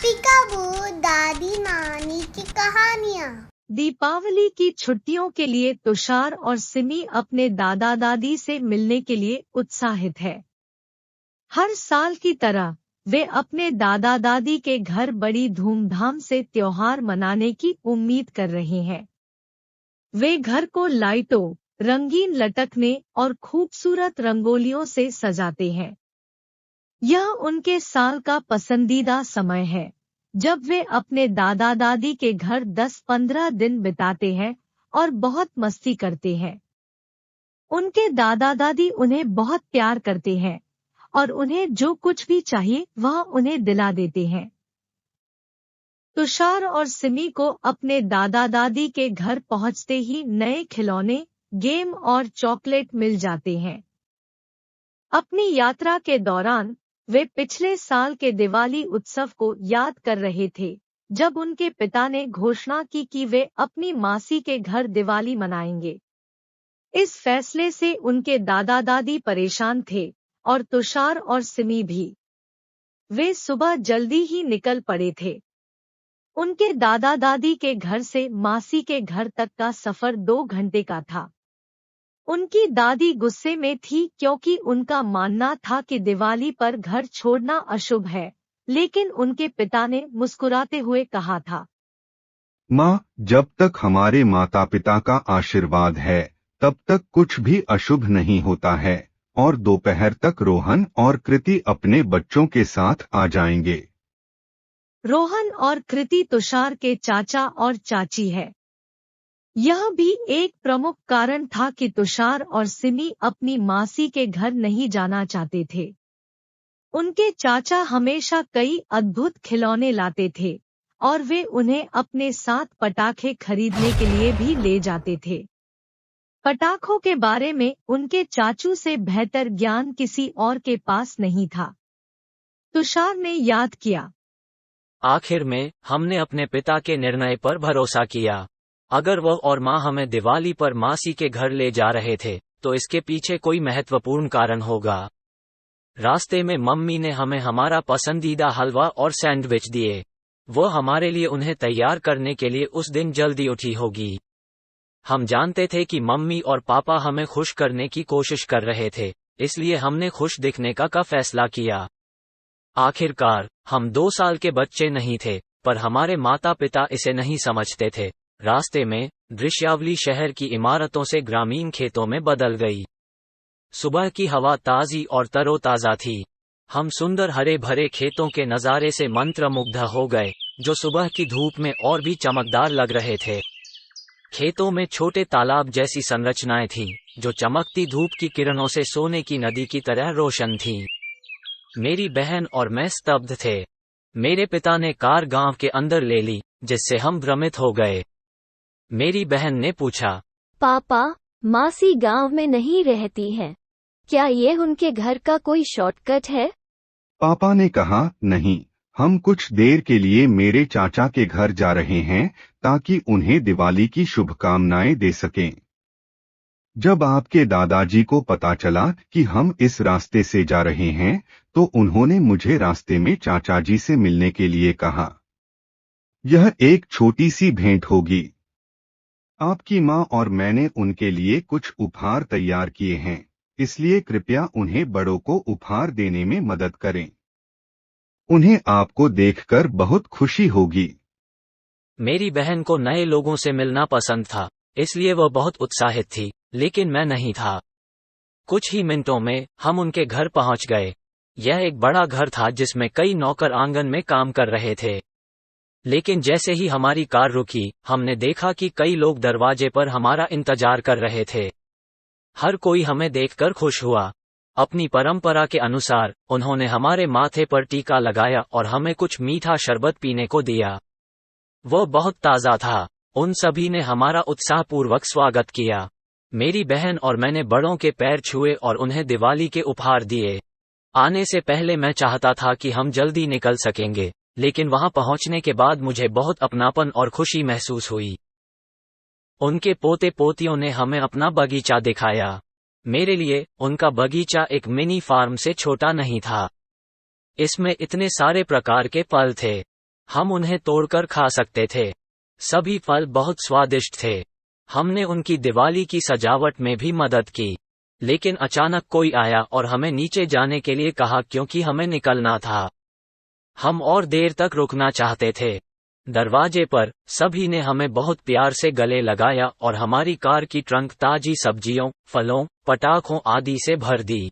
पिकाबू दादी नानी की कहानियाँ। दीपावली की छुट्टियों के लिए तुषार और सिमी अपने दादा दादी से मिलने के लिए उत्साहित है। हर साल की तरह वे अपने दादा दादी के घर बड़ी धूमधाम से त्योहार मनाने की उम्मीद कर रहे हैं। वे घर को लाइटों, रंगीन लटकने और खूबसूरत रंगोलियों से सजाते हैं। यह उनके साल का पसंदीदा समय है, जब वे अपने दादा दादी के घर 10-15 दिन बिताते हैं और बहुत मस्ती करते हैं। उनके दादा दादी उन्हें बहुत प्यार करते हैं और उन्हें जो कुछ भी चाहिए वह उन्हें दिला देते हैं। तुषार और सिमी को अपने दादा दादी के घर पहुंचते ही नए खिलौने, गेम और चॉकलेट मिल जाते हैं। अपनी यात्रा के दौरान वे पिछले साल के दिवाली उत्सव को याद कर रहे थे, जब उनके पिता ने घोषणा की कि वे अपनी मासी के घर दिवाली मनाएंगे। इस फैसले से उनके दादा दादी परेशान थे और तुषार और सिमी भी। वे सुबह जल्दी ही निकल पड़े थे। उनके दादा दादी के घर से मासी के घर तक का सफर 2 घंटे का था। उनकी दादी गुस्से में थी क्योंकि उनका मानना था कि दिवाली पर घर छोड़ना अशुभ है, लेकिन उनके पिता ने मुस्कुराते हुए कहा था, माँ, जब तक हमारे माता पिता का आशीर्वाद है तब तक कुछ भी अशुभ नहीं होता है। और दोपहर तक रोहन और कृति अपने बच्चों के साथ आ जाएंगे। रोहन और कृति तुषार के चाचा और चाची है। यह भी एक प्रमुख कारण था कि तुषार और सिमी अपनी मासी के घर नहीं जाना चाहते थे। उनके चाचा हमेशा कई अद्भुत खिलौने लाते थे और वे उन्हें अपने साथ पटाखे खरीदने के लिए भी ले जाते थे। पटाखों के बारे में उनके चाचू से बेहतर ज्ञान किसी और के पास नहीं था। तुषार ने याद किया, आखिर में हमने अपने पिता के निर्णय पर भरोसा किया। अगर वह और माँ हमें दिवाली पर मासी के घर ले जा रहे थे, तो इसके पीछे कोई महत्वपूर्ण कारण होगा। रास्ते में मम्मी ने हमें हमारा पसंदीदा हलवा और सैंडविच दिए। वो हमारे लिए उन्हें तैयार करने के लिए उस दिन जल्दी उठी होगी। हम जानते थे कि मम्मी और पापा हमें खुश करने की कोशिश कर रहे थे, इसलिए हमने खुश दिखने का फैसला किया। आखिरकार, हम 2 साल के बच्चे नहीं थे, पर हमारे माता पिता इसे नहीं समझते थे। रास्ते में दृश्यावली शहर की इमारतों से ग्रामीण खेतों में बदल गई। सुबह की हवा ताजी और तरोताजा थी। हम सुंदर हरे भरे खेतों के नज़ारे से मंत्रमुग्ध हो गए, जो सुबह की धूप में और भी चमकदार लग रहे थे। खेतों में छोटे तालाब जैसी संरचनाएं थीं, जो चमकती धूप की किरणों से सोने की नदी की तरह रोशन थीं। मेरी बहन और मैं स्तब्ध थे। मेरे पिता ने कार गांव के अंदर ले ली, जिससे हम भ्रमित हो गए। मेरी बहन ने पूछा, पापा, मासी गांव में नहीं रहती है, क्या ये उनके घर का कोई शॉर्टकट है? पापा ने कहा, नहीं, हम कुछ देर के लिए मेरे चाचा के घर जा रहे हैं ताकि उन्हें दिवाली की शुभकामनाएं दे सकें। जब आपके दादाजी को पता चला कि हम इस रास्ते से जा रहे हैं, तो उन्होंने मुझे रास्ते में चाचा जी से मिलने के लिए कहा। यह एक छोटी सी भेंट होगी। आपकी माँ और मैंने उनके लिए कुछ उपहार तैयार किए हैं, इसलिए कृपया उन्हें बड़ों को उपहार देने में मदद करें। उन्हें आपको देखकर बहुत खुशी होगी। मेरी बहन को नए लोगों से मिलना पसंद था, इसलिए वह बहुत उत्साहित थी, लेकिन मैं नहीं था। कुछ ही मिनटों में हम उनके घर पहुंच गए। यह एक बड़ा घर था जिसमें कई नौकर आंगन में काम कर रहे थे। लेकिन जैसे ही हमारी कार रुकी, हमने देखा कि कई लोग दरवाजे पर हमारा इंतजार कर रहे थे। हर कोई हमें देखकर खुश हुआ। अपनी परंपरा के अनुसार उन्होंने हमारे माथे पर टीका लगाया और हमें कुछ मीठा शरबत पीने को दिया। वह बहुत ताज़ा था। उन सभी ने हमारा उत्साहपूर्वक स्वागत किया। मेरी बहन और मैंने बड़ों के पैर छुए और उन्हें दिवाली के उपहार दिए। आने से पहले मैं चाहता था कि हम जल्दी निकल सकेंगे, लेकिन वहां पहुंचने के बाद मुझे बहुत अपनापन और खुशी महसूस हुई। उनके पोते पोतियों ने हमें अपना बगीचा दिखाया। मेरे लिए उनका बगीचा एक मिनी फार्म से छोटा नहीं था। इसमें इतने सारे प्रकार के फल थे। हम उन्हें तोड़कर खा सकते थे। सभी फल बहुत स्वादिष्ट थे। हमने उनकी दिवाली की सजावट में भी मदद की। लेकिन अचानक कोई आया और हमें नीचे जाने के लिए कहा क्योंकि हमें निकलना था। हम और देर तक रुकना चाहते थे। दरवाजे पर सभी ने हमें बहुत प्यार से गले लगाया और हमारी कार की ट्रंक ताजी सब्जियों, फलों, पटाखों आदि से भर दी।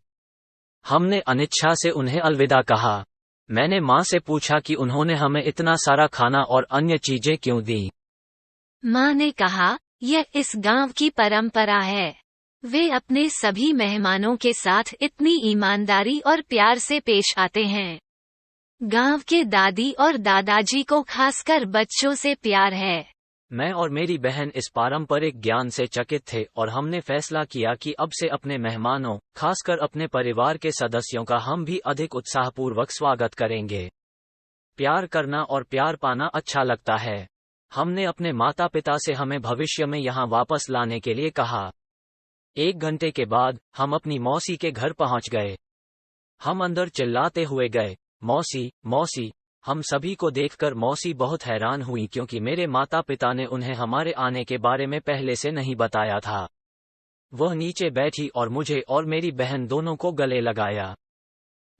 हमने अनिच्छा से उन्हें अलविदा कहा। मैंने माँ से पूछा कि उन्होंने हमें इतना सारा खाना और अन्य चीजें क्यों दी। माँ ने कहा, यह इस गांव की परंपरा है। वे अपने सभी मेहमानों के साथ इतनी ईमानदारी और प्यार से पेश आते हैं। गांव के दादी और दादाजी को खासकर बच्चों से प्यार है। मैं और मेरी बहन इस पारंपरिक ज्ञान से चकित थे और हमने फैसला किया कि अब से अपने मेहमानों, खासकर अपने परिवार के सदस्यों का हम भी अधिक उत्साहपूर्वक स्वागत करेंगे। प्यार करना और प्यार पाना अच्छा लगता है। हमने अपने माता पिता से हमें भविष्य में यहाँ वापस लाने के लिए कहा। 1 घंटे के बाद हम अपनी मौसी के घर पहुँच गए। हम अंदर चिल्लाते हुए गए, मौसी, मौसी। हम सभी को देखकर मौसी बहुत हैरान हुई क्योंकि मेरे माता पिता ने उन्हें हमारे आने के बारे में पहले से नहीं बताया था। वह नीचे बैठी और मुझे और मेरी बहन दोनों को गले लगाया।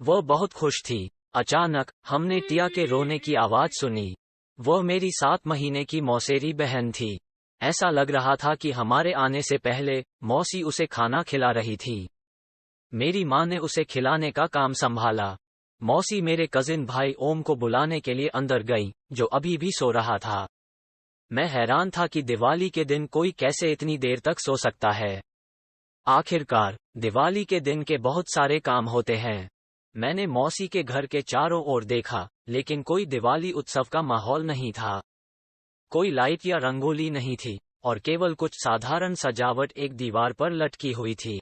वह बहुत खुश थी। अचानक हमने टिया के रोने की आवाज सुनी। वह मेरी 7 महीने की मौसेरी बहन थी। ऐसा लग रहा था कि हमारे आने से पहले मौसी उसे खाना खिला रही थी। मेरी माँ ने उसे खिलाने का काम संभाला। मौसी मेरे कजिन भाई ओम को बुलाने के लिए अंदर गई, जो अभी भी सो रहा था। मैं हैरान था कि दिवाली के दिन कोई कैसे इतनी देर तक सो सकता है। आखिरकार दिवाली के दिन के बहुत सारे काम होते हैं। मैंने मौसी के घर के चारों ओर देखा, लेकिन कोई दिवाली उत्सव का माहौल नहीं था। कोई लाइट या रंगोली नहीं थी और केवल कुछ साधारण सजावट एक दीवार पर लटकी हुई थी।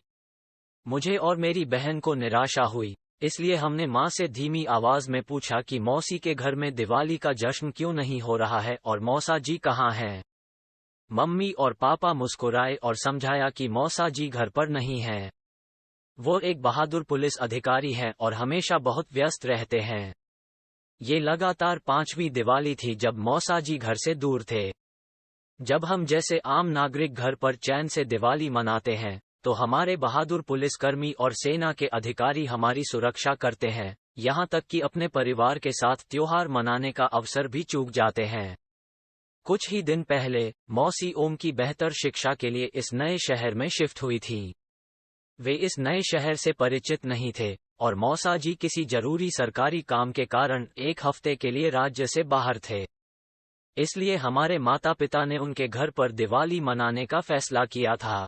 मुझे और मेरी बहन को निराशा हुई, इसलिए हमने माँ से धीमी आवाज में पूछा कि मौसी के घर में दिवाली का जश्न क्यों नहीं हो रहा है और मौसा जी कहाँ हैं। मम्मी और पापा मुस्कुराए और समझाया कि मौसा जी घर पर नहीं हैं। वो एक बहादुर पुलिस अधिकारी हैं और हमेशा बहुत व्यस्त रहते हैं। ये लगातार 5वीं दिवाली थी जब मौसा जी घर से दूर थे। जब हम जैसे आम नागरिक घर पर चैन से दिवाली मनाते हैं, तो हमारे बहादुर पुलिसकर्मी और सेना के अधिकारी हमारी सुरक्षा करते हैं, यहाँ तक कि अपने परिवार के साथ त्योहार मनाने का अवसर भी चूक जाते हैं। कुछ ही दिन पहले मौसी ओम की बेहतर शिक्षा के लिए इस नए शहर में शिफ्ट हुई थी। वे इस नए शहर से परिचित नहीं थे और मौसा जी किसी जरूरी सरकारी काम के कारण 1 हफ्ते के लिए राज्य से बाहर थे। इसलिए हमारे माता पिता ने उनके घर पर दिवाली मनाने का फैसला किया था।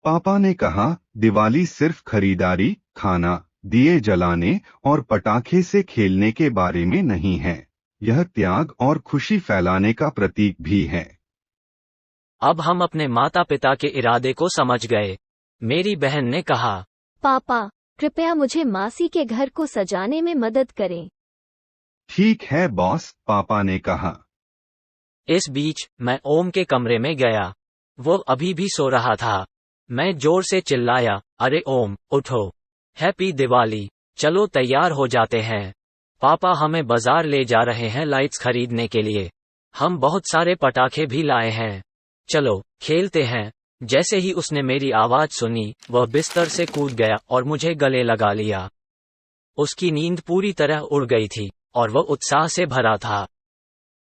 पापा ने कहा, दिवाली सिर्फ खरीदारी, खाना, दिए जलाने और पटाखे से खेलने के बारे में नहीं है। यह त्याग और खुशी फैलाने का प्रतीक भी है। अब हम अपने माता पिता के इरादे को समझ गए। मेरी बहन ने कहा, पापा, कृपया मुझे मासी के घर को सजाने में मदद करें। ठीक है बॉस, पापा ने कहा। इस बीच मैं ओम के कमरे में गया। वो अभी भी सो रहा था। मैं जोर से चिल्लाया, अरे ओम, उठो, हैप्पी दिवाली, चलो तैयार हो जाते हैं। पापा हमें बाजार ले जा रहे हैं लाइट्स खरीदने के लिए। हम बहुत सारे पटाखे भी लाए हैं। चलो खेलते हैं। जैसे ही उसने मेरी आवाज सुनी, वह बिस्तर से कूद गया और मुझे गले लगा लिया। उसकी नींद पूरी तरह उड़ गई थी और वह उत्साह से भरा था।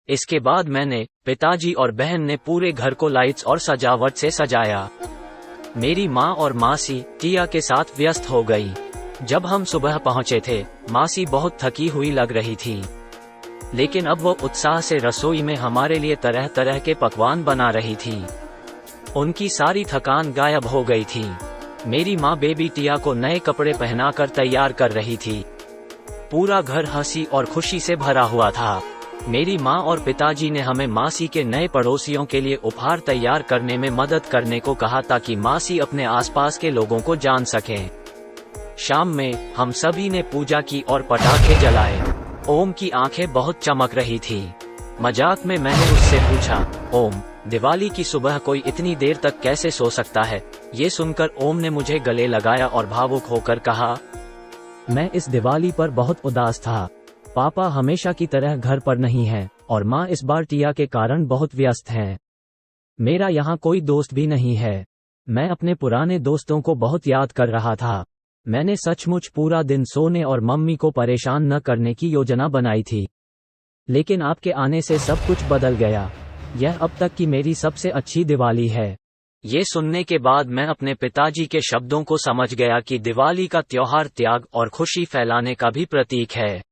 इसके बाद मैंने, पिताजी और बहन ने पूरे घर को लाइट्स और सजावट से सजाया। मेरी माँ और मासी टिया के साथ व्यस्त हो गई। जब हम सुबह पहुँचे थे, मासी बहुत थकी हुई लग रही थी, लेकिन अब वो उत्साह से रसोई में हमारे लिए तरह तरह के पकवान बना रही थी। उनकी सारी थकान गायब हो गई थी। मेरी माँ बेबी टिया को नए कपड़े पहनाकर तैयार कर रही थी। पूरा घर हंसी और खुशी से भरा हुआ था। मेरी माँ और पिताजी ने हमें मासी के नए पड़ोसियों के लिए उपहार तैयार करने में मदद करने को कहा ताकि मासी अपने आसपास के लोगों को जान सकें। शाम में हम सभी ने पूजा की और पटाखे जलाए। ओम की आंखें बहुत चमक रही थी। मजाक में मैंने उससे पूछा, ओम, दिवाली की सुबह कोई इतनी देर तक कैसे सो सकता है? ये सुनकर ओम ने मुझे गले लगाया और भावुक होकर कहा, मैं इस दिवाली पर बहुत उदास था। पापा हमेशा की तरह घर पर नहीं हैं और माँ इस बार टिया के कारण बहुत व्यस्त हैं। मेरा यहाँ कोई दोस्त भी नहीं है। मैं अपने पुराने दोस्तों को बहुत याद कर रहा था। मैंने सचमुच पूरा दिन सोने और मम्मी को परेशान न करने की योजना बनाई थी। लेकिन आपके आने से सब कुछ बदल गया। यह अब तक की मेरी सबसे अच्छी दिवाली है। ये सुनने के बाद मैं अपने पिताजी के शब्दों को समझ गया कि दिवाली का त्योहार त्याग और खुशी फैलाने का भी प्रतीक है।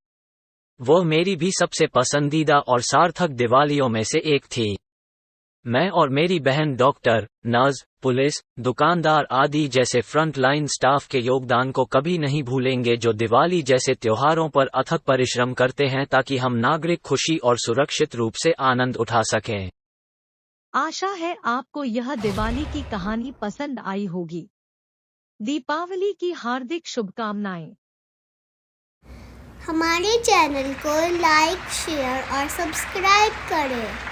वो मेरी भी सबसे पसंदीदा और सार्थक दिवालियों में से एक थी। मैं और मेरी बहन डॉक्टर, नर्स, पुलिस, दुकानदार आदि जैसे फ्रंट लाइन स्टाफ के योगदान को कभी नहीं भूलेंगे, जो दिवाली जैसे त्योहारों पर अथक परिश्रम करते हैं ताकि हम नागरिक खुशी और सुरक्षित रूप से आनंद उठा सकें। आशा है आपको यह दिवाली की कहानी पसंद आई होगी। दीपावली की हार्दिक शुभकामनाएं। हमारे चैनल को लाइक, शेयर और सब्सक्राइब करें।